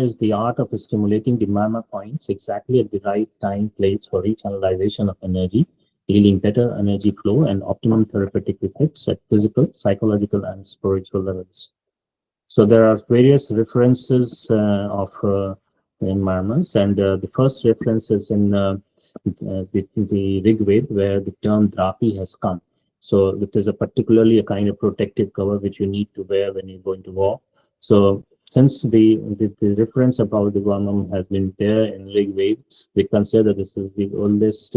is the art of stimulating the marma points exactly at the right time, place for rechannelization of energy, yielding better energy flow and optimum therapeutic effects at physical, psychological, and spiritual levels. So there are various references in marmas, and the first reference is in the Rig Veda, where the term drapi has come. So it is a particularly a kind of protective cover which you need to wear when you're going to war. So since the reference about the Varnam has been there in Rig Veda, we consider this is the oldest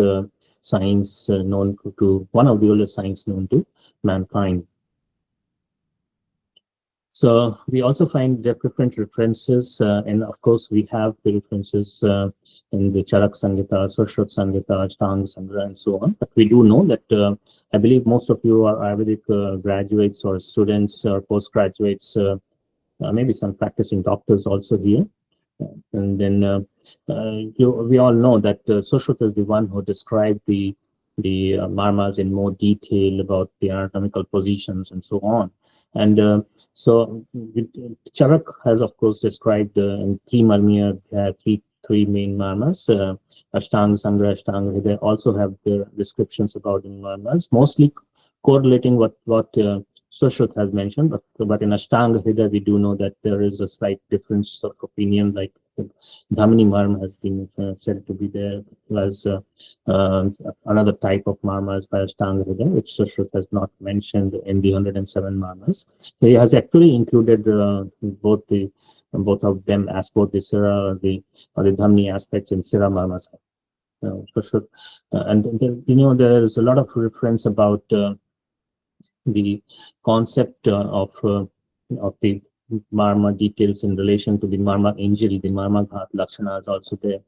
science known to one of the oldest science known to mankind. So we also find different references, and of course we have the references in the Charak Samhita, Sushruta Samhita, Ashtanga Sangra, and so on. But we do know that I believe most of you are Ayurvedic graduates or students or postgraduates, maybe some practicing doctors also here. And then we all know that Sushruta is the one who described the marmas in more detail about the anatomical positions and so on. And so Charak has, of course, described in three marmiya, three main marmas. Ashtanga, Sangra, Ashtanga. They also have their descriptions about the marmas, mostly correlating what Sushruta has mentioned. But in Ashtanga Hida, we do know that there is a slight difference of opinion, like Dhamini marma has been said to be there, as another type of marma is by Ashtanga Hida, which Sushruta has not mentioned in the 107 marmas. He has actually included both of them as both the Sira or the Dhamini aspects in Sira marmas. Sushruta, and there is a lot of reference about the concept of the marma details in relation to the marma injury, the marma ghat lakshana is also there.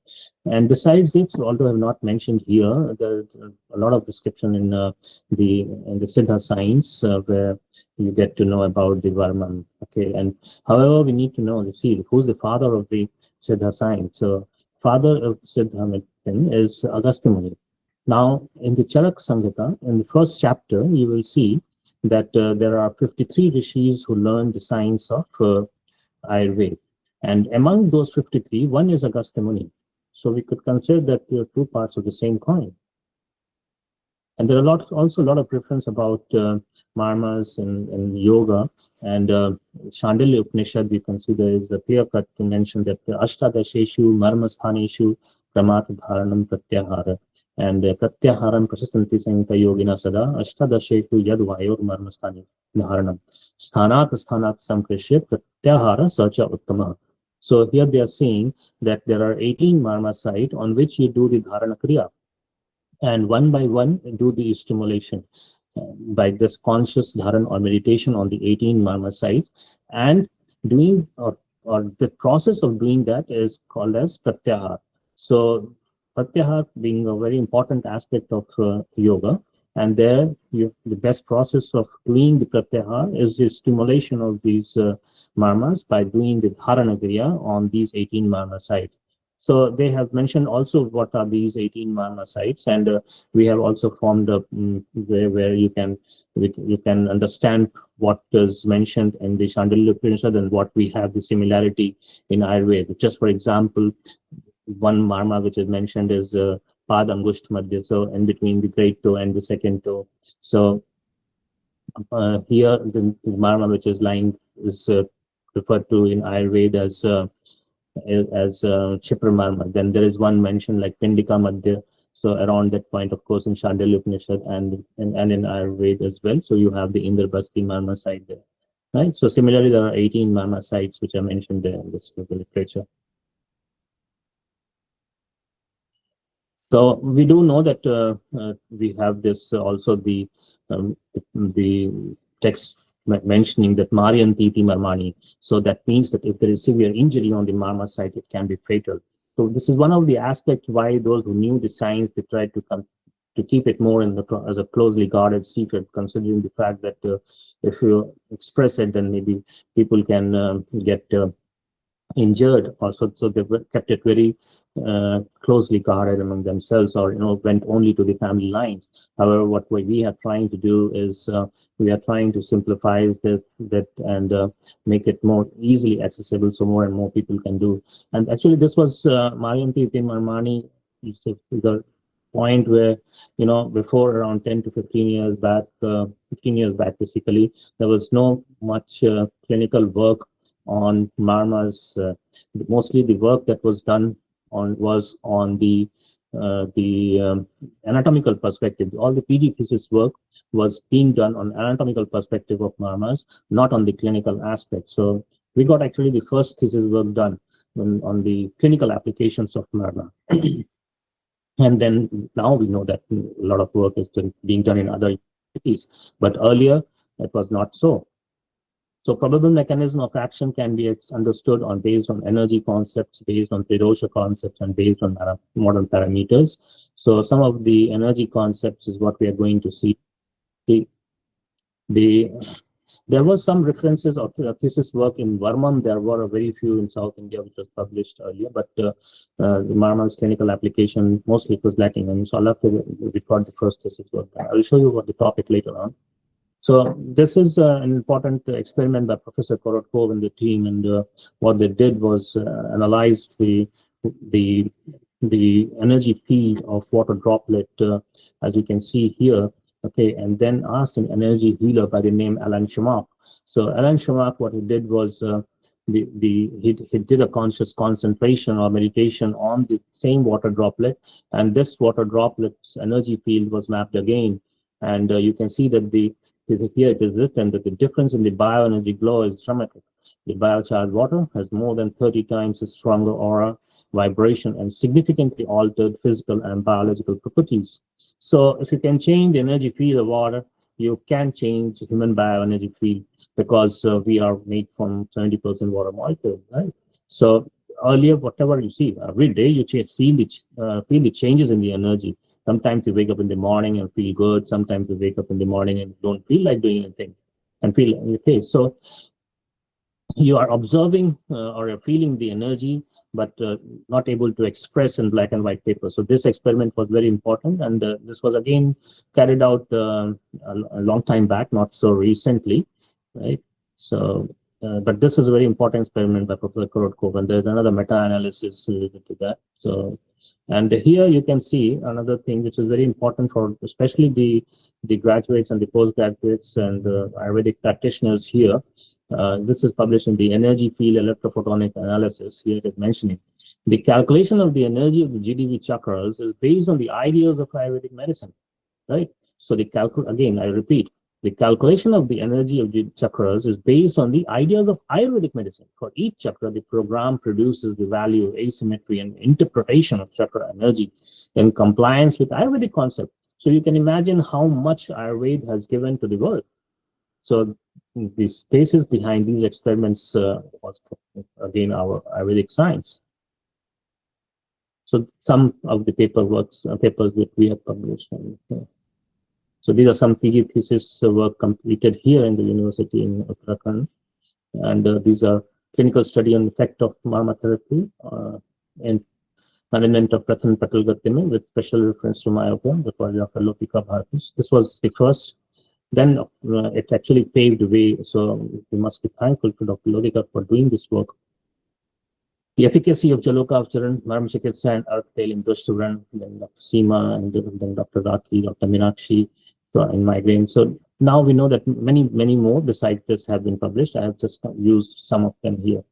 And besides this, although I have not mentioned here, there's a lot of description in the Siddha science where you get to know about the Varman. Okay, and however, we need to know, see, who's the father of the Siddha science. So, father of Siddha medicine is Agastya Muni. Now, in the Charak Samhita, in the first chapter, you will see that there are 53 rishis who learned the science of Ayurveda. And among those 53, one is Agastya Muni. So we could consider that they are two parts of the same coin. And there are also a lot of reference about marmas and yoga. And Chandilya Upanishad, we consider, is the clear cut to mention that the Ashtadasheshu Marmasthaneshu Pramata Dharanam Pratyahara. And Pratyaharam Prasasanti Sangita Yogina Sada Ashtadasheshu Yad Vayor Marmasthani Dharanam. Sthanat Samkrishya Pratyahara Sacha Uttama. So here they are saying that there are 18 marma sites on which you do the Dharana Kriya. And one by one do the stimulation by this conscious dharan or meditation on the 18 marma sites, and doing or the process of doing that is called as pratyahar. So pratyahar being a very important aspect of yoga, and there the best process of doing the pratyahar is the stimulation of these marmas by doing the dharana kriya on these 18 marma sites. So they have mentioned also what are these 18 marma sites, and we have also formed a where you can understand what is mentioned in the Chandilya Upanishad and what we have the similarity in Ayurveda. Just for example, one marma which is mentioned is Pad Angusht Madhya, so in between the great toe and the second toe. So here the marma which is lying is referred to in Ayurveda as Chipra marma. Then there is one mentioned like Pindika Madhya. So around that point, of course, in Chandilya Upanishad and in Ayurveda as well. So you have the Indrabasti marma site there, right? So similarly, there are 18 marma sites which are mentioned there in this literature. So we do know that we have this also the text mentioning that Marianti Marmani. So that means that if there is severe injury on the marma site, it can be fatal. So this is one of the aspects why those who knew the science, they tried to keep it more as a closely guarded secret, considering the fact that if you express it, then maybe people can get injured also, so they kept it very closely guarded among themselves, or went only to the family lines. However, what we are trying to do is we are trying to simplify this that and make it more easily accessible, so more and more people can do. And actually this was Marianti Marmani, the point where before around 10 to 15 years back, 15 years back basically, there was no much clinical work on marmas. Mostly the work that was done was on the anatomical perspective. All the PG thesis work was being done on anatomical perspective of marmas, not on the clinical aspect. So we got actually the first thesis work done on the clinical applications of marma. And then now we know that a lot of work is being done in other cities, but earlier it was not so. So probable mechanism of action can be understood based on energy concepts, based on Pirosha concepts, and based on modern parameters. So some of the energy concepts is what we are going to see. There was some references of thesis work in Varmam. There were a very few in South India, which was published earlier, but the Marma's clinical application, mostly it was lacking. And so I'll have to record the first thesis work. I will show you what the topic later on. So this is an important experiment by Professor Korotkov and the team, and what they did was analyze the energy field of water droplet, as you can see here, okay, and then asked an energy healer by the name Alan Schumacher. So Alan Schumacher, what he did was he did a conscious concentration or meditation on the same water droplet, and this water droplet's energy field was mapped again, and you can see that here it is written that the difference in the bioenergy glow is dramatic. The biochar water has more than 30 times a stronger aura, vibration, and significantly altered physical and biological properties. So if you can change the energy field of water, you can change human bioenergy field, because we are made from 70% water molecules, right? So earlier, whatever you see, every day you feel the changes in the energy. Sometimes you wake up in the morning and feel good. Sometimes you wake up in the morning and don't feel like doing anything and feel okay. So you are observing or you're feeling the energy, but not able to express in black and white paper. So this experiment was very important, and this was again carried out a long time back, not so recently, right? So, but this is a very important experiment by Professor Korotkov, and there's another meta-analysis related to that. So, and here you can see another thing which is very important for especially the graduates and the postgraduates and Ayurvedic practitioners here. This is published in the Energy Field Electrophotonic Analysis. Here it is mentioning the calculation of the energy of the GDV chakras is based on the ideas of Ayurvedic medicine, right? So again, I repeat, the calculation of the energy of the chakras is based on the ideas of Ayurvedic medicine. For each chakra, the program produces the value, asymmetry, and interpretation of chakra energy in compliance with Ayurvedic concept. So you can imagine how much Ayurveda has given to the world. So the spaces behind these experiments was again our Ayurvedic science. So some of the papers that we have published. So these are some PG thesis work completed here in the university in Uttarakhand, and these are clinical study on effect of marma therapy and management of Prathan Patalgatime with special reference to myopia, the project of Lotika Bhartis. This was the first. Then it actually paved the way. So we must be thankful to Dr. Lodika for doing this work. The efficacy of Jaloka Avcharan, Marma Chikitsa, and Earth Tail in Dushturan, then Dr. Seema, and then Dr. Raki, Dr. Meenakshi, in migraine. So now we know that many more besides this have been published. I have just used some of them here.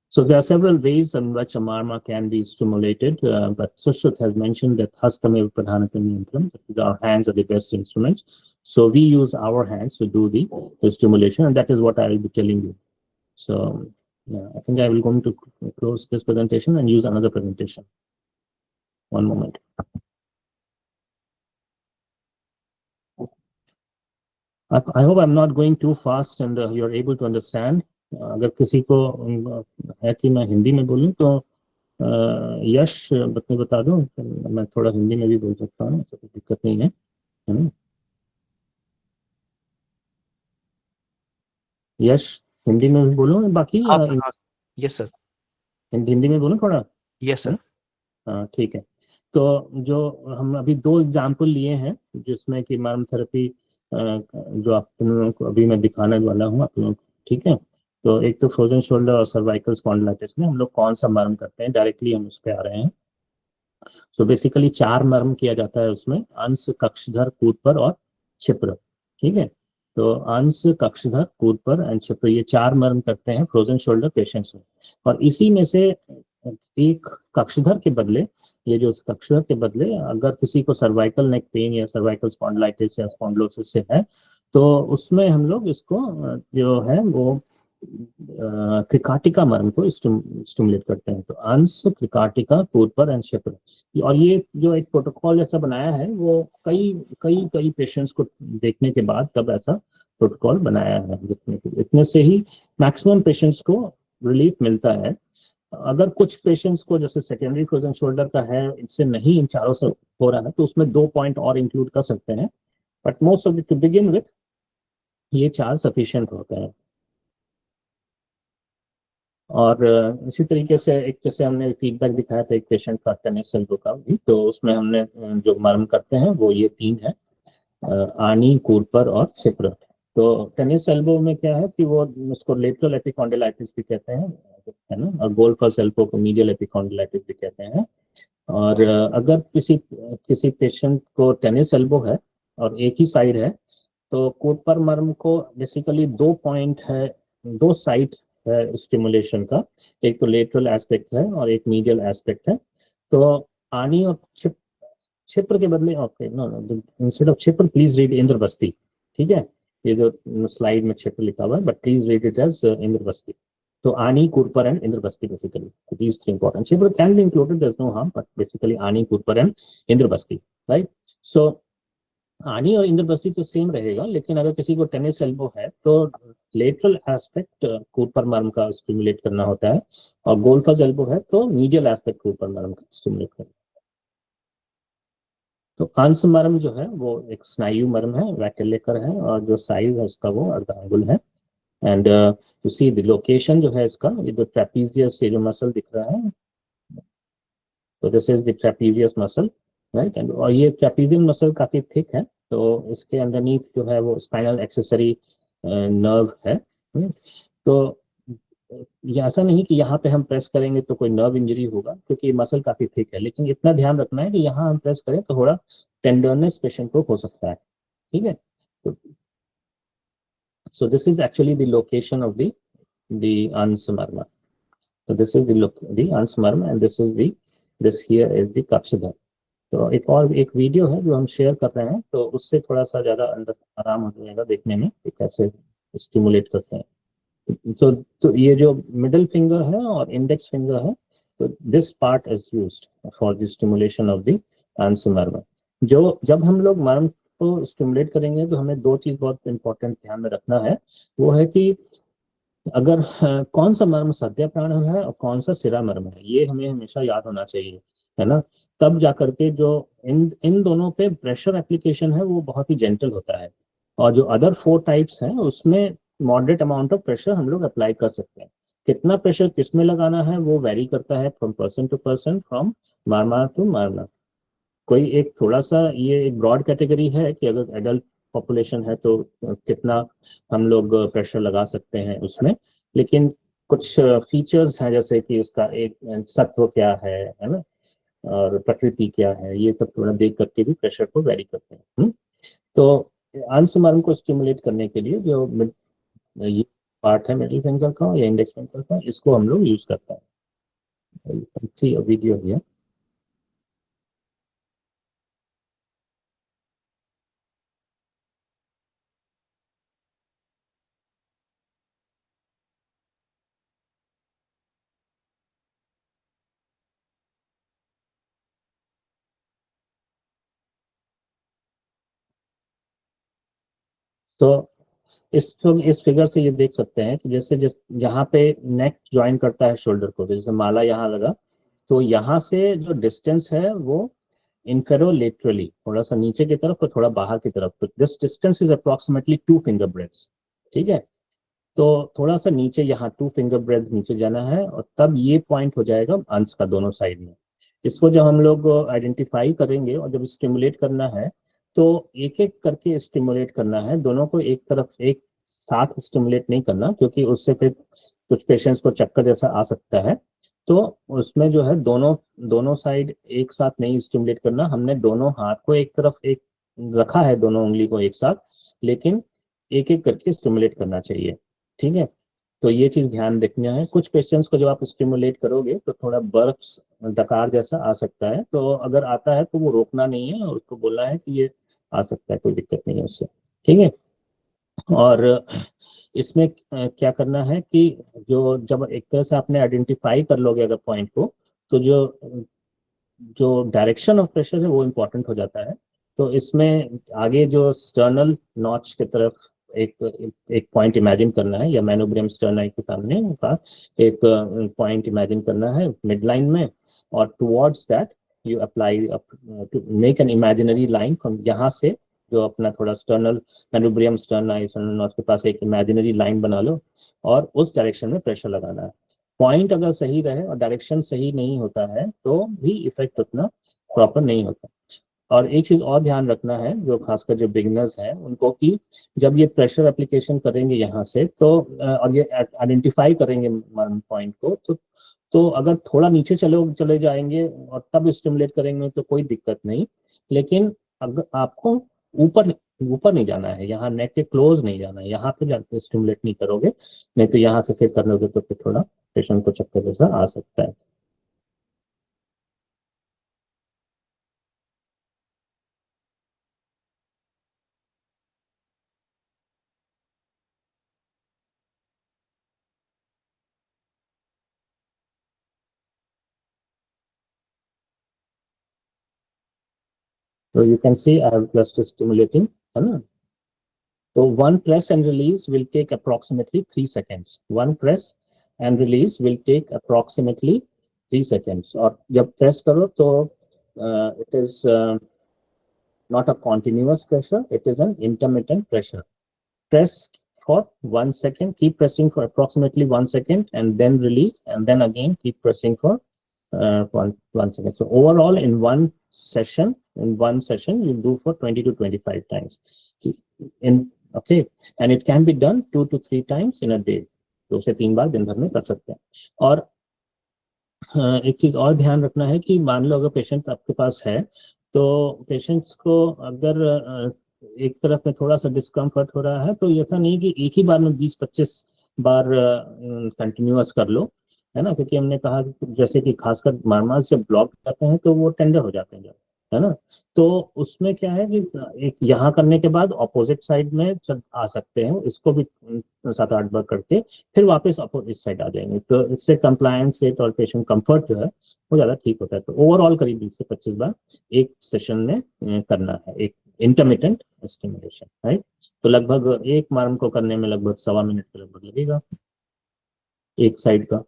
So there are several ways in which a marma can be stimulated, but Sushruth has mentioned that Hastamev Pradhanatam Yantram, that our hands are the best instruments. So we use our hands to do the stimulation, and that is what I will be telling you. So yeah, I think I will going to close this presentation and use another presentation. One moment. I hope I'm not going too fast and you're able to understand. अगर किसी को है कि मैं हिंदी में बोलूं तो यश बता दो, मैं थोड़ा हिंदी में भी बोल सकता हूँ, तो कोई दिक्कत नहीं है ना? यश हिंदी में भी बोलूं बाकी? Yes sir. हिंदी में बोलो थोड़ा। Yes sir. हाँ ठीक है। तो जो हम अभी दो एग्जाम्पल लिए हैं जिसमें कि मर्म थेरेपी जो आप तुम लोगों को अभी मैं दिखाने वाला हूँ आप लोगों को, ठीक है। तो एक तो फ्रोजन शोल्डर और सर्वाइकल स्पॉन्डिलाइटिस में हम लोग कौन सा मर्म करते हैं, डायरेक्टली हम उस पे आ रहे हैं। सो बेसिकली चार मर्म किया जाता है उसमें, अंश, कक्षधर, कूटपर और छिद्र, ठीक है। तो अंश, कक्षधर, कूटपर एंड छिद्र, ये चार मर्म करते हैं फ्रोजन शोल्डर पेशेंट्स में। और इसी में से एक कक्षधर के बदले, ये जो कक्षधर के बदले अगर किसी को सर्वाइकल नेक पेन या सर्वाइकल स्पॉन्डिलाइटिस या स्पॉन्डिलोसिस से है, तो उसमें हम लोग इसको जो है वो क्रिकाटिका मर्म को स्टिमुलेट करते हैं। तो अंश, क्रिकाटिका, कूटपर एंड छिद्र। और ये जो एक प्रोटोकॉल जैसा बनाया है वो कई कई कई पेशेंट्स को देखने के बाद तब ऐसा प्रोटोकॉल बनाया है, जितने इतने से ही मैक्सिमम पेशेंट्स को रिलीफ मिलता है। अगर कुछ पेशेंट्स को जैसे सेकेंडरी फ्रोजन शोल्डर का है, इससे नहीं इन चारों से हो रहा है, तो उसमें 2 पॉइंट और इंक्लूड कर सकते हैं, but most of to begin with ये चार सफिशिएंट होते हैं। और इसी तरीके से एक जैसे हमने फीडबैक दिखाया था एक पेशेंट का टेनिस एल्बो का भी, तो उसमें हमने जो मर्म करते हैं वो ये तीन है, आनी, कूर्पर और छिद्र। तो टेनिस एल्बो में क्या है कि वो उसको लेटरल एपिकॉन्डिलाइटिस भी कहते हैं, है ना, और गोल्फर्स एल्बो को मीडियल एपिकॉन्डिलाइटिस भी कहते हैं। और अगर किसी किसी पेशेंट को टेनिस एल्बो है और एक ही साइड है, तो कोपर मर्म को बेसिकली 2 पॉइंट है, दो साइड है स्टिमुलेशन का, एक तो लेटरल एस्पेक्ट है और एक मीडियल एस्पेक्ट है। तो आनी और क्षिप्र के बदले, okay no no, instead of Kshipra please read Indravasti, ठीक है। ये जो स्लाइड में क्षिप्र लिखा हुआ है, but please read it as Indravasti. तो Ani, Kurpar and Indravasti basically, these three important. Kshipra can be included, there is no harm, but basically Ani, Kurpar and इंद्रवस्ती, right. सो आनी और इंद्रवस्ती तो सेम रहेगा, लेकिन अगर किसी को टेनिस एल्बो है तो लेटरल एस्पेक्ट कूपर मर्म का स्टिमुलेट करना होता है, और गोल्फर्स एल्बो है तो मीडियल एस्पेक्ट कूपर मर्म का स्टिमुलेट करना। तो अंश मर्म जो है वो एक स्नायु मर्म है, वैकेलेकर है, और जो साइज है उसका वो अर्धांगुल है। And to see the location जो है इसका, ये जो ट्रेपीजियस, ये जो मसल दिख रहा है, तो this is the trapezius muscle, right. And और ये ट्रेपीजियन मसल काफी थिक है, तो इसके अंडरनीथ जो है वो स्पाइनल एक्सेसरी नर्व है। तो ये ऐसा नहीं कि यहाँ पे हम प्रेस करेंगे तो कोई नर्व इंजरी होगा, क्योंकि ये मसल काफी थिक है, लेकिन इतना ध्यान रखना है कि यहाँ हम प्रेस करें तो थोड़ा टेंडरनेस पेशेंट को हो सकता है, ठीक है। So this is actually the location of the अंश मर्म। So this is the unsmerm and this here is the कक्षधर। तो एक और एक वीडियो है जो हम शेयर कर रहे हैं, तो उससे थोड़ा सा ज्यादा अंदर आराम हो जाएगा देखने में कि कैसे स्टिमुलेट करते हैं। तो ये जो मिडिल फिंगर है और इंडेक्स फिंगर है, तो this part is used for the stimulation of the Ansamarma. जो जब हम लोग मर्म को स्टिमुलेट करेंगे तो हमें दो चीज बहुत इंपॉर्टेंट ध्यान में रखना है। वो है कि अगर कौन सा मर्म सद्य प्राण है और कौन सा सिरा मर्म है, ये हमें हमेशा याद होना चाहिए, है ना। तब जाकर के जो इन इन दोनों पे प्रेशर एप्लीकेशन है वो बहुत ही जेंटल होता है, और जो अदर 4 टाइप्स हैं उसमें मॉडरेट अमाउंट ऑफ प्रेशर हम लोग अप्लाई कर सकते हैं। कितना प्रेशर किस में लगाना है वो वेरी करता है from person to person, from marma to marma. कोई एक थोड़ा सा ये एक ब्रॉड कैटेगरी है कि अगर एडल्ट पॉपुलेशन है तो कितना हम लोग प्रेशर लगा सकते हैं उसमें, लेकिन कुछ फीचर्स हैं जैसे कि उसका एक सत्व क्या है ना, और प्रकृति क्या है, ये सब थोड़ा देख करके भी प्रेशर को वेरी करते हैं। तो अंशमर्म को स्टिमुलेट करने के लिए जो ये पार्ट है मिडिल फिंगर का या इंडेक्स फिंगर का, इसको हम लोग यूज करते हैं। Video here. तो इस फिगर से ये देख सकते हैं कि जैसे जिस जहाँ पे नेक ज्वाइन करता है शोल्डर को, जैसे माला यहाँ लगा, तो यहाँ से जो डिस्टेंस है वो इंफेरोलेटरली थोड़ा सा नीचे की तरफ और थोड़ा बाहर की तरफ, तो this distance is approximately 2 finger breads, ठीक है। तो थोड़ा सा नीचे यहाँ 2 फिंगर ब्रेड नीचे जाना है और तब ये पॉइंट हो जाएगा अंश का दोनों साइड में। इसको जब हम लोग आइडेंटिफाई करेंगे और जब स्टिमुलेट करना है तो एक एक करके स्टिमुलेट करना है, दोनों को एक तरफ एक साथ स्टिमुलेट नहीं करना, क्योंकि उससे फिर कुछ पेशेंट्स को चक्कर जैसा आ सकता है। तो उसमें जो है दोनों दोनों साइड एक साथ नहीं स्टिमुलेट करना, हमने दोनों हाथ को एक तरफ एक रखा है, दोनों उंगली को एक साथ, लेकिन एक एक करके स्टिमुलेट करना चाहिए। ठीक है, तो ये चीज ध्यान रखना है। कुछ पेशेंट्स को जब आप स्टिमुलेट करोगे तो थोड़ा बर्फ डकार जैसा आ सकता है, तो अगर आता है तो वो रोकना नहीं है और उसको बोलना है कि ये आ सकता है, कोई दिक्कत नहीं है उससे। ठीक है, और इसमें क्या करना है कि जो जब एक तरह से आपने आइडेंटिफाई कर लोगे अगर पॉइंट को, तो जो जो डायरेक्शन ऑफ प्रेशर है वो इम्पोर्टेंट हो जाता है। तो इसमें आगे जो स्टर्नल नॉच की तरफ एक एक पॉइंट इमेजिन करना है, या मैनोब्रियम स्टर्नाई के सामने का एक पॉइंट इमेजिन करना है मिड लाइन में, और towards that you apply to make an imaginary line from यहाँ से, जो अपना थोड़ा sternal manubrium sterni sternal notch के पास एक इमेजिनरी लाइन बना लो और उस डायरेक्शन में प्रेशर लगाना है। पॉइंट अगर सही रहे और डायरेक्शन सही नहीं होता है तो भी इफेक्ट उतना प्रॉपर नहीं होता। और एक चीज और ध्यान रखना है, जो खासकर जो बिगिनर्स हैं उनको, कि जब ये प्रेशर एप्लीकेशन करेंगे यहाँ से तो और ये आइडेंटिफाई करेंगे पॉइंट को, तो अगर थोड़ा नीचे चले चले जाएंगे और तब स्टिमुलेट करेंगे तो कोई दिक्कत नहीं, लेकिन अगर आपको ऊपर ऊपर नहीं जाना है, यहाँ नेक के क्लोज नहीं जाना है, यहाँ पे जाके स्टिमुलेट नहीं करोगे, नहीं तो यहाँ से फिर करने तो फिर थोड़ा पेशेंट को चक्कर जैसा आ सकता है। तो you can see I have just stimulating, है ना। तो one press and release will take approximately 3 seconds, one press and release will take approximately 3 seconds। और जब प्रेस करो तो it is not a continuous pressure, it is an intermittent pressure. Press for 1 second, keep pressing for approximately 1 second, and then release, and then again keep pressing for one second. So overall, in one session, you do for 20 to 25 times. In okay, and it can be done 2 to 3 times in a day. 2 से 3 बार दिन भर में कर सकते हैं। और एक चीज और ध्यान रखना है कि मान लो अगर पेशेंट आपके पास है, तो पेशेंट्स को अगर एक तरफ में थोड़ा सा डिस्कम्फर्ट हो रहा है तो ऐसा नहीं कि एक ही बार में 20-25 बार कंटिन्यूअस कर लो, है ना, क्योंकि हमने कहा कि जैसे कि खासकर मार्मास जब ब्लॉक जाते हैं तो वो टेंडर हो जाते हैं जब, है ना। तो उसमें क्या है कि एक यहाँ करने के बाद ऑपोजिट साइड में आ सकते हैं, इसको भी 7-8 बार करके फिर वापस अपोजिट साइड आ जाएंगे, तो इससे कंप्लायंस रेट और पेशेंट कंफर्ट जो है वो ज़्यादा ठीक होता है। तो ओवरऑल करीब 20 से 25 बार एक सेशन में करना है, एक इंटरमिटेंट स्टिमुलेशन, राइट। तो लगभग एक मार्म को करने में लगभग 1.25 मिनट के लगभग लगेगा एक साइड का।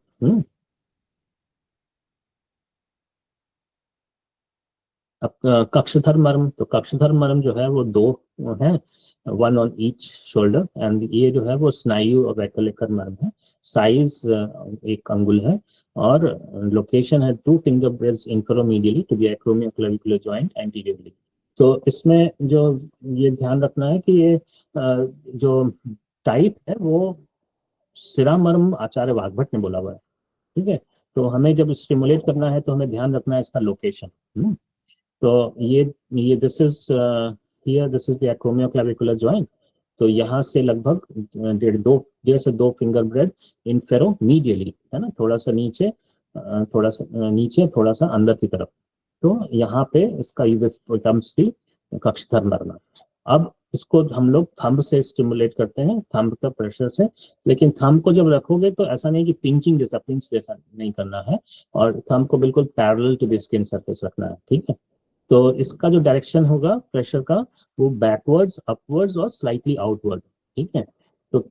अब कक्षधर मर्म, तो कक्षधर मर्म जो है वो दो है, one on each shoulder, and ये जो है वो स्नायु और वैकल्पिक मर्म है। साइज 1 अंगुल है, और लोकेशन है 2 finger breadths inferomedially to the acromioclavicular joint anteriorly. तो इसमें जो ये ध्यान रखना है कि ये जो टाइप है वो सिरा मर्म आचार्य वाघभट ने बोला हुआ है। ठीक है, तो हमें जब स्टिमुलेट करना है तो हमें ध्यान रखना है इसका लोकेशन। तो ये this is here, this is the acromioclavicular joint. तो यहाँ से लगभग 1.5 से 2 फिंगर ब्रेड इनफेरो मीडियली, है ना, थोड़ा सा नीचे, थोड़ा सा नीचे, थोड़ा सा अंदर की तरफ। तो यहाँ पे इसका यूज टर्म्स थी कक्षधर मरना। अब इसको हम लोग थंब से स्टिमुलेट करते हैं, थंब का प्रेशर से, लेकिन थंब को जब रखोगे तो ऐसा नहीं कि पिंचिंग जैसा, पिंच जैसा नहीं करना है, और थंब को बिल्कुल parallel to the skin surface रखना है। ठीक है, तो इसका जो डायरेक्शन होगा प्रेशर का वो बैकवर्ड्स, अपवर्ड्स और स्लाइटली आउटवर्ड। ठीक है, तो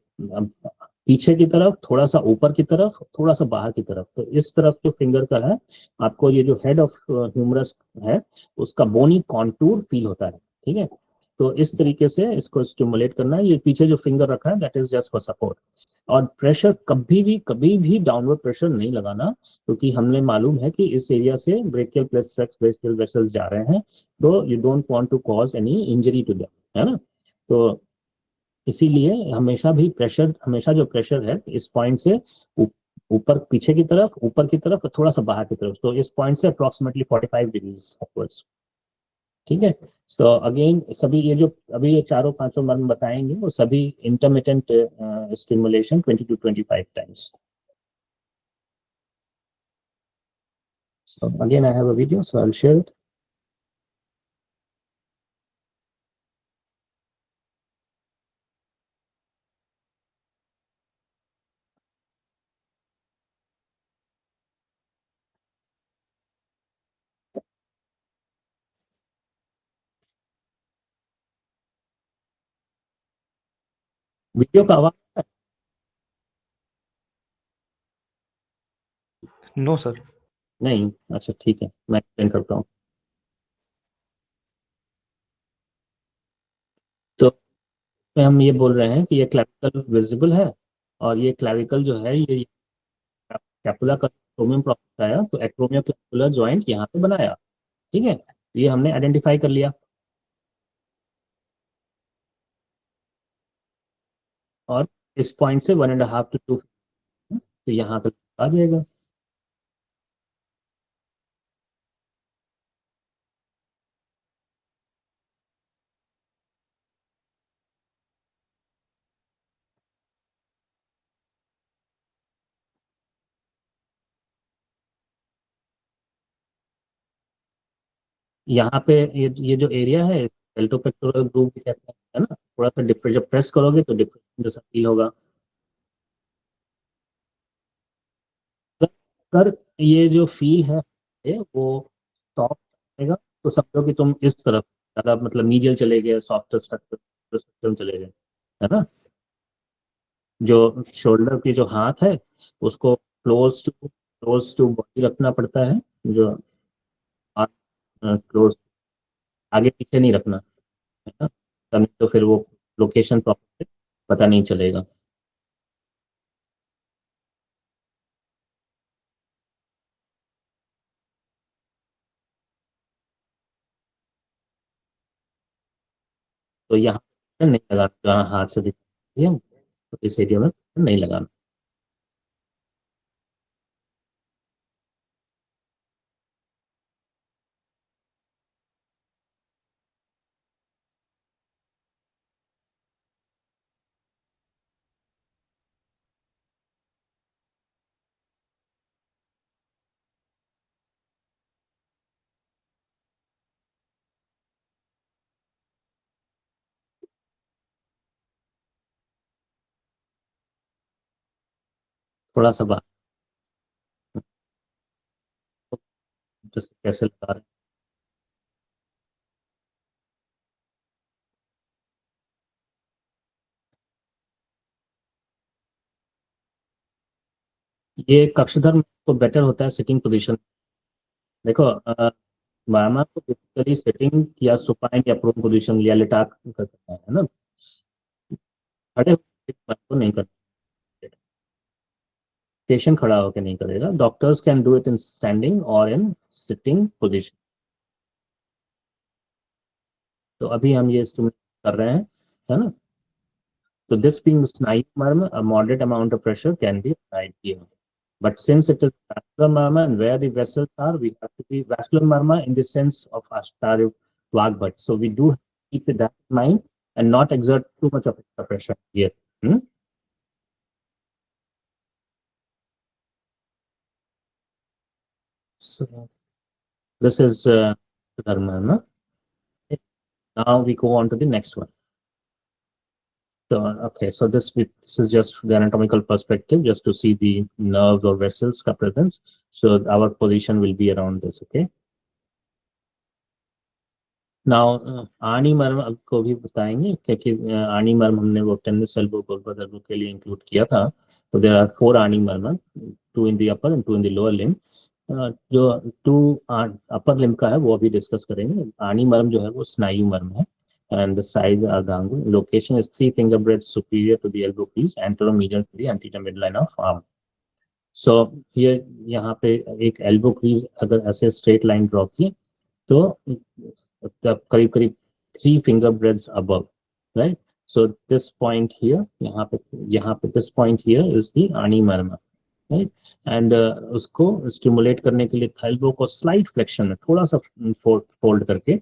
पीछे की तरफ, थोड़ा सा ऊपर की तरफ, थोड़ा सा बाहर की तरफ। तो इस तरफ जो फिंगर का है, आपको ये जो हेड ऑफ ह्यूमरस है उसका बोनी कॉन्टूर फील होता है। ठीक है, तो इस तरीके से इसको स्टिमुलेट करना है। ये पीछे जो फिंगर रखा है that is just for support. और प्रेशर कभी भी डाउनवर्ड प्रेशर नहीं लगाना, क्योंकि हमने मालूम है कि इस एरिया से ब्रेकियल प्लस ब्रेकियल वेसल्स जा रहे हैं, तो you don't want to cause any injury to them, है ना। तो इसीलिए हमेशा जो प्रेशर है इस पॉइंट से ऊपर पीछे की तरफ, ऊपर की तरफ, थोड़ा सा बाहर की तरफ, तो इस पॉइंट से अप्रोक्सीमेटली 45 डिग्रीज अपवर्ड्स। ठीक है। सो अगेन सभी ये जो अभी ये चारों पांचों मर्म बताएंगे वो सभी intermittent stimulation 20 to 25 times. So again, I have a video, so I'll share it. Video का आवाज नो सर। नहीं? अच्छा ठीक है, मैं एक्सप्लेन करता हूँ। तो हम ये बोल रहे हैं कि ये क्लैविकल विजिबल है, और ये क्लैविकल जो है ये कैपुला का एक्रोमियम प्रोसेस आया, तो एक्रोमियो क्लैविकुलर जॉइंट यहाँ पे बनाया। ठीक है, ये हमने आइडेंटिफाई कर लिया, और इस पॉइंट से 1.5 to 2, तो यहाँ तक आ जाएगा। यहाँ पे ये जो एरिया है डेल्टोपेक्टोरल ग्रुप भी कहते हैं, है ना। थोड़ा सा जब प्रेस करोगे तो डिप्रेशन जैसा फील होगा। अगर ये जो फील है वो सॉफ्ट रहेगा, तो समझो कि तुम इस तरफ ज्यादा मतलब मीडियल चले गए, सॉफ्ट स्ट्रक्चर में चले गए, है ना। जो शोल्डर की जो हाथ है उसको क्लोज टू बॉडी रखना पड़ता है, जो हाथ क्लोज, आगे पीछे नहीं रखना, है ना, तभी तो फिर वो लोकेशन प्रॉपर पता नहीं चलेगा। तो यहाँ नहीं लगाना, जहाँ हाथ से दिखती है तो इस एरिया में नहीं लगाना। थोड़ा सा बाहर, जैसे कैसे लगा रहे हैं। ये कक्षधर में तो बेटर होता है सिटिंग पोजीशन। देखो मामा को बेसिकली सिटिंग या सुपाइन या प्रोन पोजीशन या लिटा कर सकता है ना। खड़े होकर को नहीं कर, पेशेंट खड़ा होकर नहीं करेगा। Doctors can do it in standing और इन सिटिंग पोजीशन। तो अभी हम ये स्टिमुलेट कर रहे हैं, है ना। So this being the snide murmur, a moderate amount of pressure can be applied here. But since it is vascular murmur and where the vessels are, we have to be vascular murmur in the sense of Ashtarya Vagbhat. So we do keep that in mind and not exert too much of extra pressure here. Hmm? So this is the murmur. Now we go on to the next one. So, okay, so this is just the anatomical perspective, just to see the nerves or vessels का presence. So our position will be around this, okay. Now आनी मर्म को भी बताएंगे, क्योंकि आनी मर्म हमने वो टेनिस एल्बो गोल्फर के लिए इंक्लूड किया था। तो देयर आर 4 आनी मर्म, 2 in the upper and 2 in the lower limb. जो 2 अपर लिम्ब का है वो अभी डिस्कस करेंगे। आनी मर्म जो है वो स्नायु मर्म है, and the size are the angle. Location is 3 finger breadths superior to the elbow crease, anteromedial to the anterior midline of arm. So here यहाँ पे एक elbow crease अगर ऐसे straight line draw की तो करीब करीब 3 finger breadths above, right? So this point here, यहाँ पे this point here is the ani marma, right? And उसको स्टिमुलेट करने के लिए एल्बो को स्लाइट फ्लेक्शन में थोड़ा सा फोल्ड करके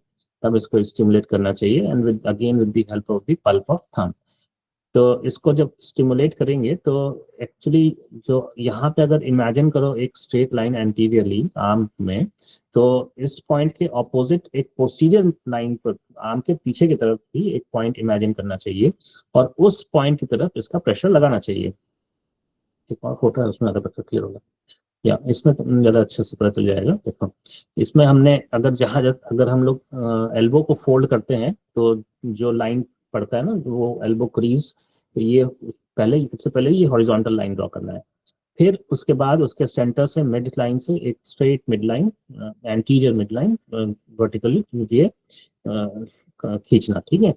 तब इसको स्टिमुलेट करना चाहिए, and with again with the help of the pulp of thumb. तो इसको जब स्टिमुलेट करेंगे तो एक्चुअली जो यहाँ पे अगर इमेजिन करो एक स्ट्रेट लाइन एंटीरियरली आर्म में, तो इस पॉइंट के ऑपोजिट एक पोस्टीरियर लाइन पर आर्म के पीछे की तरफ भी एक पॉइंट इमेजिन करना चाहिए और उस पॉइंट की तरफ इसका प्रेशर लगाना चाहिए। एक और फोटो है उसमें ज्यादा पता क्लियर होगा, या इसमें तो ज्यादा अच्छे से पता चल जाएगा। देखो इसमें हमने अगर हम लोग एल्बो को फोल्ड करते हैं तो जो लाइन पड़ता है ना वो एल्बो क्रीज, तो ये सबसे पहले ये हॉरिजॉन्टल लाइन ड्रॉ करना है, फिर उसके बाद उसके सेंटर से मिड लाइन से एक straight mid line, anterior mid line vertically ये खींचना, ठीक है।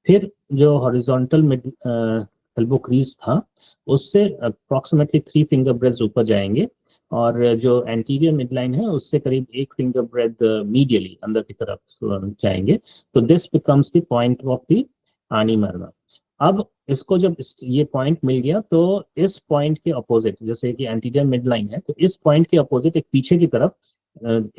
फिर जो हॉरिजॉन्टल मिड एल्बो क्रीज था उससे अप्रोक्सीमेटली 3 फिंगर ब्रेड्स ऊपर जाएंगे और जो एंटीरियर मिड लाइन है उससे करीब 1 फिंगर ब्रेड मीडियली अंदर की तरफ जाएंगे। तो this becomes the point of the आनी मर्मा। अब इसको जब ये पॉइंट मिल गया तो इस पॉइंट के अपोजिट, जैसे कि एंटीरियर मिड लाइन है तो इस पॉइंट के अपोजिट एक पीछे की तरफ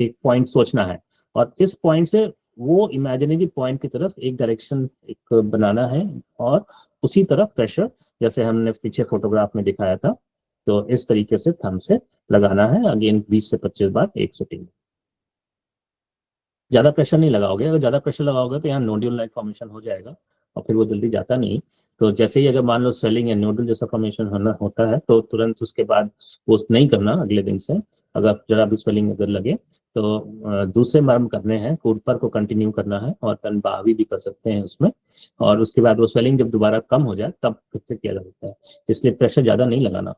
एक पॉइंट सोचना है और इस पॉइंट से वो इमेजिनरी पॉइंट की तरफ एक डायरेक्शन एक बनाना है और उसी तरफ प्रेशर जैसे हमने पीछे फोटोग्राफ में दिखाया था, तो इस तरीके से थंब से लगाना है अगेन 20 से 25 बार एक सेटिंग। ज्यादा प्रेशर नहीं लगाओगे, अगर ज्यादा प्रेशर लगाओगे तो यहाँ नोड्यूल लाइक फॉर्मेशन हो जाएगा और फिर वो जल्दी जाता नहीं। तो जैसे ही अगर मान लो स्वेलिंग या नोडल जैसा फॉर्मेशन होता है तो तुरंत उसके बाद वो नहीं करना अगले दिन से। अगर जरा भी स्वेलिंग अगर लगे तो दूसरे मर्म करने हैं, कूपर को कंटिन्यू करना है और तन बावी भी कर सकते हैं उसमें, और उसके बाद वो स्वेलिंग जब दोबारा कम हो जाए तब फिर से किया जा सकता है। इसलिए प्रेशर ज्यादा नहीं लगाना,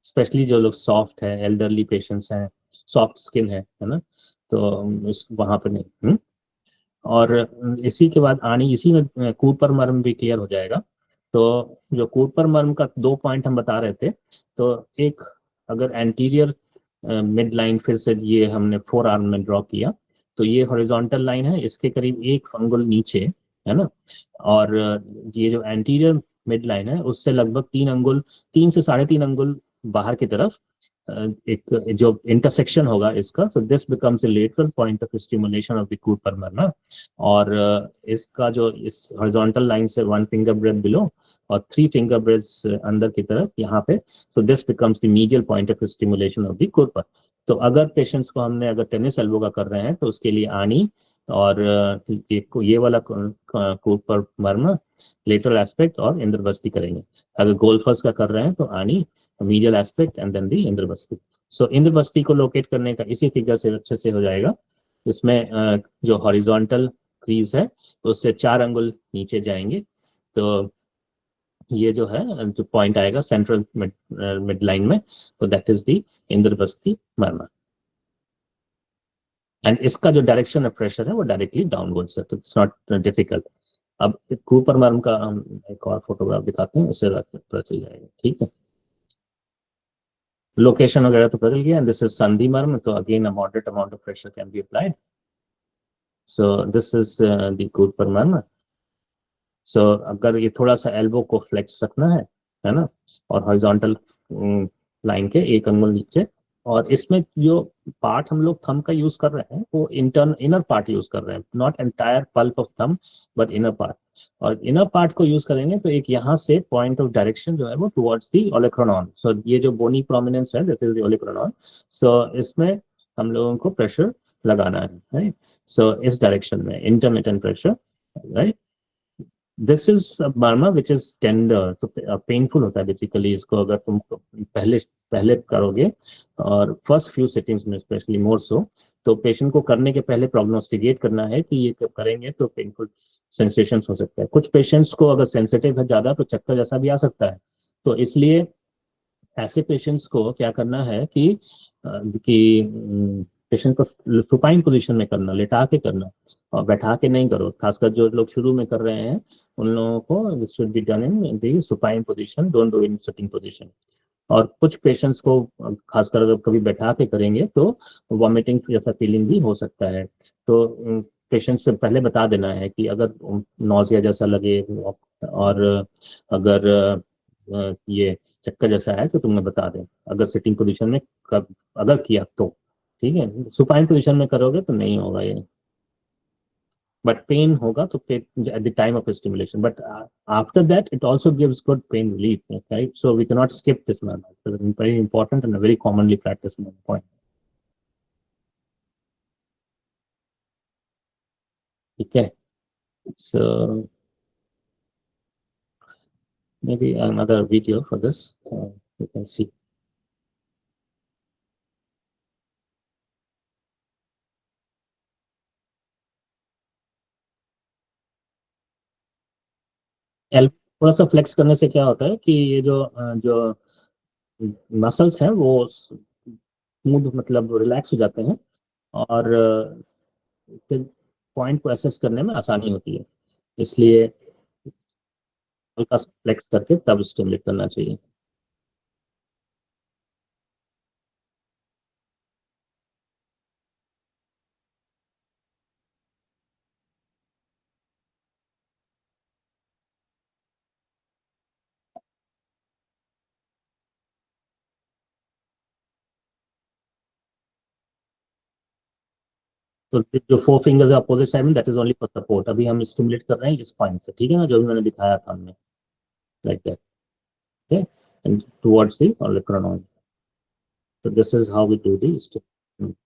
स्पेशली जो लोग सॉफ्ट है, एल्डरली पेशेंट्स हैं, सॉफ्ट स्किन है ना, तो इस वहां पर नहीं। और इसी के बाद आनी इसी में कूपर मर्म भी क्लियर हो जाएगा। तो जो कूपर मर्म का 2 पॉइंट हम बता रहे थे, तो एक अगर एंटीरियर मिड लाइन फिर से ये हमने 4 आर्म में ड्रॉ किया तो ये हॉरिजॉन्टल लाइन है, इसके करीब 1 अंगुल नीचे है ना, और ये जो एंटीरियर मिड लाइन है उससे लगभग 3 अंगुल, 3 से 3.5 अंगुल बाहर की तरफ एक जो इंटरसेक्शन होगा इसका, तो this becomes the lateral point of stimulation of the Cooper मर्मा। और इसका जो इस हॉरिजॉन्टल लाइन से 1 फिंगर ब्रेथ बिलो और 3 फिंगर ब्रेथ्स अंदर की तरफ यहाँ पे, तो this becomes the medial point of stimulation of the Cooper. तो अगर पेशेंट्स को हमने अगर टेनिस एल्बो का कर रहे हैं तो उसके लिए आनी और ये वाला कूपर मर्मा, लेटरल एस्पेक्ट और इंद्रवस्ती करेंगे। अगर गोल्फर्स का कर रहे हैं तो आनी, medial aspect and then the इंद्रवस्ती। सो इंद्रवस्ती को लोकेट करने का इसी फिगर से अच्छे से हो जाएगा। इसमें जो हॉरिजॉन्टल क्रीज है उससे 4 अंगुल नीचे जाएंगे, तो ये जो है जो पॉइंट आएगा सेंट्रल मिड लाइन में, तो that is the Indravasti marma. And इसका जो डायरेक्शन ऑफ प्रेशर है वो डायरेक्टली डाउनवर्ड्स है, तो इट्स नॉट डिफिकल्ट। अब कूपर मर्म का हम एक और फोटोग्राफ दिखाते हैं, उससे पता चल जाएगा, ठीक है। लोकेशन वगैरह तो बदल गया, एंड दिस इज संधि मर्म, तो again a moderate amount of pressure can be applied. So this is the Cooper मर्म। सो अगर ये थोड़ा सा एल्बो को फ्लेक्स रखना है ना, और हॉरिजॉन्टल लाइन के 1 अंगुल नीचे, और इसमें जो पार्ट हम लोग थंब का यूज कर रहे हैं वो इनर पार्ट यूज कर रहे हैं, not entire pulp of thumb but inner part. और इनर पार्ट को यूज करेंगे तो एक यहाँ से पॉइंट ऑफ डायरेक्शन जो है वो टुवर्ड्स दी ओलेक्रोनॉन। सो ये जो बोनी प्रोमिनेंस है दैट इज द ओलेक्रोनॉन। सो इसमें हम लोगों को प्रेशर लगाना है, राइट। सो इस डायरेक्शन में intermittent pressure, right. This is Marma which is tender, तो पेनफुल होता है बेसिकली इसको अगर तुम पहले पहले करोगे, और फर्स्ट फ्यू सेटिंग्स में स्पेशली मोर सो। तो पेशेंट को करने के पहले प्रोग्नोस्टिकेट करना है कि ये कब करेंगे तो पेनफुल सेंसेशंस हो सकता है। कुछ पेशेंट्स को अगर सेंसिटिव है ज्यादा तो चक्कर जैसा भी आ सकता है, तो इसलिए ऐसे पेशेंट्स को क्या करना है कि पेशेंट को सुपाइन पोजीशन में करना, लेटा के करना, और बैठा के नहीं करो। खासकर जो लोग शुरू में कर रहे हैं उन लोगों को this should be done in the supine position, don't do in sitting position. और कुछ पेशेंट्स को खासकर अगर कभी बैठा के करेंगे तो वॉमिटिंग जैसा फीलिंग भी हो सकता है। तो पेशेंट से पहले बता देना है कि अगर नौजिया जैसा लगे और अगर ये चक्कर जैसा है तो तुम्हें बता दें, अगर सिटिंग पोजीशन में कब अगर किया तो। ठीक है, सुपाइन पोजीशन में करोगे तो नहीं होगा ये, but pain hoga to pay at the time of stimulation, but after that it also gives good pain relief, right? So we cannot skip this one. So it's very important and a very commonly practiced point. Okay, so maybe another video for this, you can see. थोड़ा सा flex करने से क्या होता है कि ये जो मसल्स हैं वो स्मूथ मतलब रिलैक्स हो जाते हैं, और फिर पॉइंट को एसेस करने में आसानी होती है, इसलिए हल्का सा फ्लेक्स करके तब स्टिमुलेट करना चाहिए। तो जो फोर फिंगर्स अपोजिट साइड में, that is only for support. अभी हम स्टिमुलेट कर रहे हैं इस पॉइंट से, ठीक है ना, जो भी मैंने दिखाया था हमने, like that, okay, and towards the olecranon. So this is how we do the stimulation.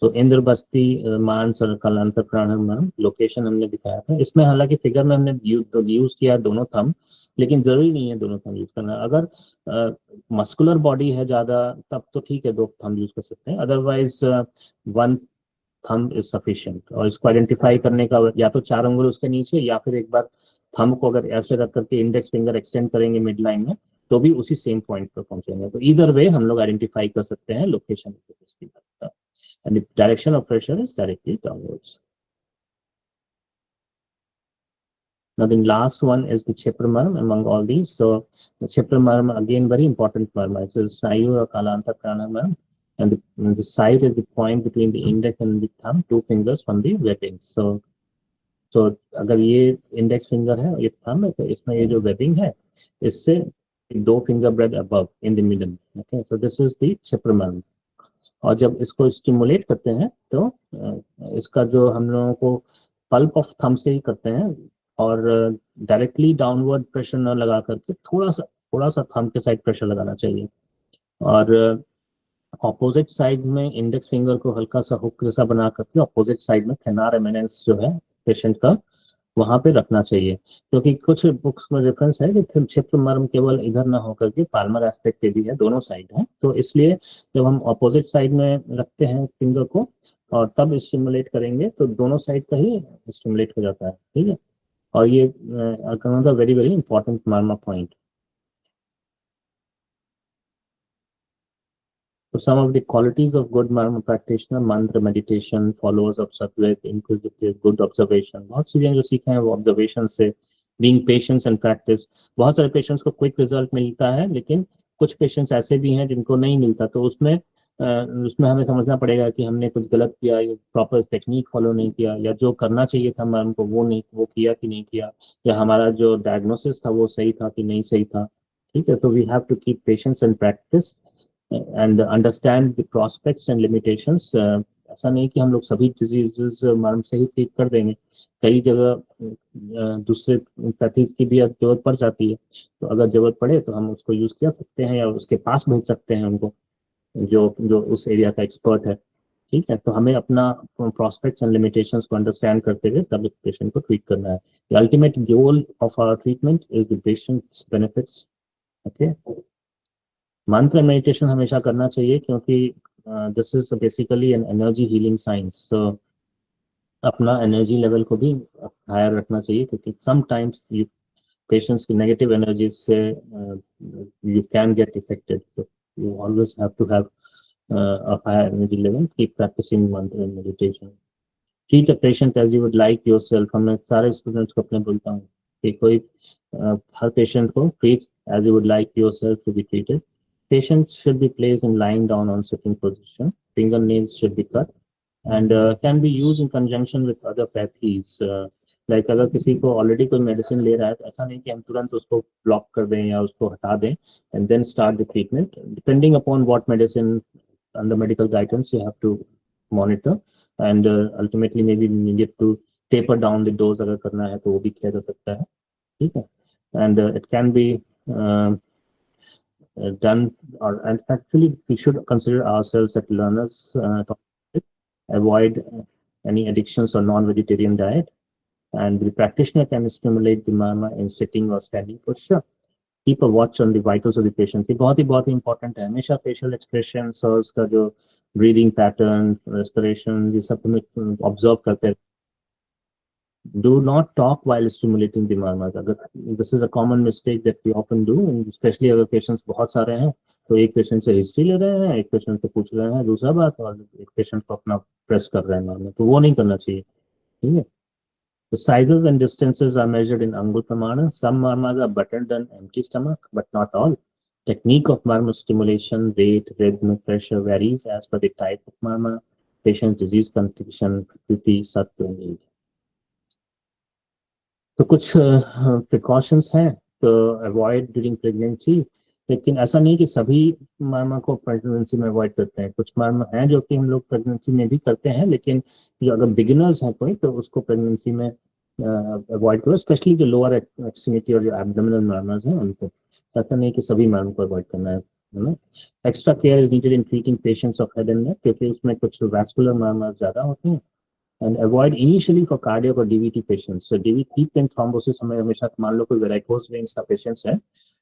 तो इंद्र बस्ती, मानस और कलांतर प्राणायाम लोकेशन हमने दिखाया था इसमें। हालांकि फिगर में हमने यूज किया दोनों थंब, लेकिन जरूरी नहीं है दोनों थंब यूज करना। अगर मस्कुलर बॉडी है ज्यादा तब तो ठीक है, दो थंब यूज कर सकते हैं, otherwise one thumb is sufficient. और इसको आइडेंटिफाई करने का या तो चार उंगली उसके नीचे, या फिर एक बार थंब को अगर ऐसे रख करके इंडेक्स फिंगर एक्सटेंड करेंगे मिड लाइन में, तो भी उसी सेम पॉइंट पर पहुंचेंगे। तो इधर वे हम लोग आइडेंटिफाई कर सकते हैं location, and the direction of pressure is directly downwards. Now the last one is the Chepramarm among all these. So the Chepramarm, again very important marm. It is Snayu or Kalanta Pranayama, and the side is the point between the index and the thumb, two fingers from the webbing. So अगर ये index finger है, ये thumb है, तो इसमें ये जो webbing है इससे दो finger bread above in the middle. Okay, so this is the Chepramarm। और जब इसको स्टिमुलेट करते हैं तो इसका जो हम लोगों को पल्प ऑफ थंब से ही करते हैं, और डायरेक्टली डाउनवर्ड प्रेशर न लगा करके थोड़ा सा थंब के साइड प्रेशर लगाना चाहिए। और ऑपोजिट साइड में इंडेक्स फिंगर को हल्का सा हुक जैसा बना करके ऑपोजिट साइड में थेनार एमिनेंस जो है पेशेंट का, वहां पे रखना चाहिए। क्योंकि कुछ बुक्स में रेफरेंस है कि क्षेत्र मर्म केवल इधर ना होकर के पाल्मर एस्पेक्ट पे भी है, दोनों साइड है। तो इसलिए जब हम अपोजिट साइड में रखते हैं फिंगर को और तब स्टिमुलेट करेंगे तो दोनों साइड का ही स्टिमुलेट हो जाता है, ठीक है। और ये very very important Marma point. So some of the qualities of good Marma practitioner: mantra, meditation, followers of sattvic, inquisitive, good observation। बहुत चीजें जो सीखे हैं वो ऑब्जर्वेशन से, being patience and practice। बहुत सारे पेशेंट्स को क्विक रिजल्ट मिलता है, लेकिन कुछ पेशेंट्स ऐसे भी हैं जिनको नहीं मिलता। तो उसमें हमें समझना पड़ेगा कि हमने कुछ गलत किया, या प्रॉपर टेक्निक फॉलो नहीं किया, या जो करना चाहिए था मैम को वो किया कि नहीं किया, या हमारा जो डायग्नोसिस था वो सही था कि नहीं सही था। ठीक है, तो we have to keep patience and practice and understand the prospects and limitations. ऐसा नहीं कि हम लोग सभी डिजीजेस मर्म से ही ट्रीट कर देंगे, कई जगह दूसरे पैथीज की भी जरूरत पड़ जाती है। तो अगर जरूरत पड़े तो हम उसको यूज कर सकते हैं, या उसके पास भेज सकते हैं उनको जो जो उस एरिया का एक्सपर्ट है। ठीक है, तो हमें अपना प्रोस्पेक्ट्स एंड लिमिटेशंस को अंडरस्टैंड करते हुए तब पेशेंट को ट्रीट करना है। The ultimate goal of our treatment is the patient's benefits. Okay, mantra meditation हमेशा करना चाहिए, क्योंकि this is basically an energy healing science. So अपना एनर्जी लेवल को भी हायर रखना चाहिए, क्योंकि समटाइम्स पेशेंट्स की नेगेटिव एनर्जी से you can get affected. So you always have to have of higher energy level. Keep practicing mantra and meditation. Treat a patient as you would like yourself. मैं सारे students को अपने बोलता हूँ कि कोई हर पेशेंट को treat as you would like yourself to be treated. Patients should be placed in lying down on sitting position. Fingernails should be cut and can be used in conjunction with other therapies. Like अगर किसी को already कोई medicine ले रहा है तो ऐसा नहीं कि हम तुरंत उसको ब्लॉक कर दें या उसको हटा दें and then start the treatment. Depending upon what medicine under medical guidance you have to monitor and ultimately maybe needed to taper down the dose अगर करना है तो वो भी किया जा सकता है, ठीक है? And it can be done or and actually we should consider ourselves as learners, avoid any addictions or non-vegetarian diet, and the practitioner can stimulate the marma in sitting or standing posture. Keep a watch on the vitals of the patient. ये बहुत ही important है. हमेशा facial expressions और उसका जो breathing pattern, respiration, ये सब हमें observe करते हैं. Do not talk while stimulating the marma. This is a common mistake that we often do, especially अगर patients बहुत सारे हैं तो एक पेशेंट से हिस्ट्री ले रहे हैं, एक पेशेंट से पूछ रहे हैं दूसरा बात और एक पेशेंट को अपना प्रेस कर रहे हैं मारना, तो वो नहीं करना चाहिए, ठीक है? The sizes and distances are measured in Angul Pramana. Some marmas are better than empty stomach, but not all. Technique of marma stimulation, rate, rhythm, pressure varies as per the type of marma, patient disease condition, प्रकृति, सत्व and age. तो कुछ precautions हैं तो avoid during pregnancy, लेकिन ऐसा नहीं कि सभी मार्मा को प्रेगनेंसी में अवॉइड करते हैं. कुछ मार्मा हैं जो कि हम लोग प्रेगनेंसी में भी करते हैं, लेकिन जो अगर बिगिनर्स हैं कोई तो उसको प्रेगनेंसी में अवॉइड करो, स्पेशली जो लोअर एक्सट्रीमिटी और जो एब्डोमिनल मार्मास हैं उनको. ऐसा नहीं कि सभी मार्मा को अवॉइड करना है ना. Extra care is needed in treating patients of head and neck क्योंकि उसमें कुछ वैस्कुलर मार्मास ज्यादा होते हैं. And avoid initially for cardiac or DVT patients. So DVT deep vein thrombosis हमें हमेशा मान लो कोई वेरिकोस वेन्स का पेशेंट्स है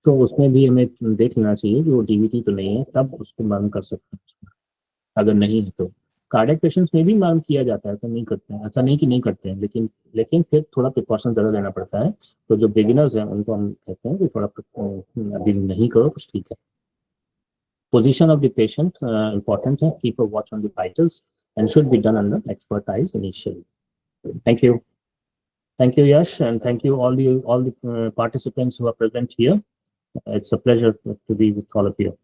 तो उसमें भी हमें देख लेना चाहिए कि वो DVT तो नहीं है, तब उसको मालूम कर सकते हैं. अगर नहीं है तो कार्डियक पेशेंट्स में भी मालूम किया जाता है, ऐसा नहीं करते हैं, ऐसा नहीं कि नहीं करते हैं, लेकिन फिर थोड़ा प्रिकॉशन ज़्यादा लेना पड़ता है. तो जो बिगिनर्स हैं उनको हम कहते हैं कि थोड़ा अभी नहीं करो कुछ, ठीक है. Position of the patient important है. Keep a watch on the vitals and should be done under expert eyes initially. Thank you. Thank you, Yash, and thank you all the participants who are present here. It's a pleasure to be with all of you.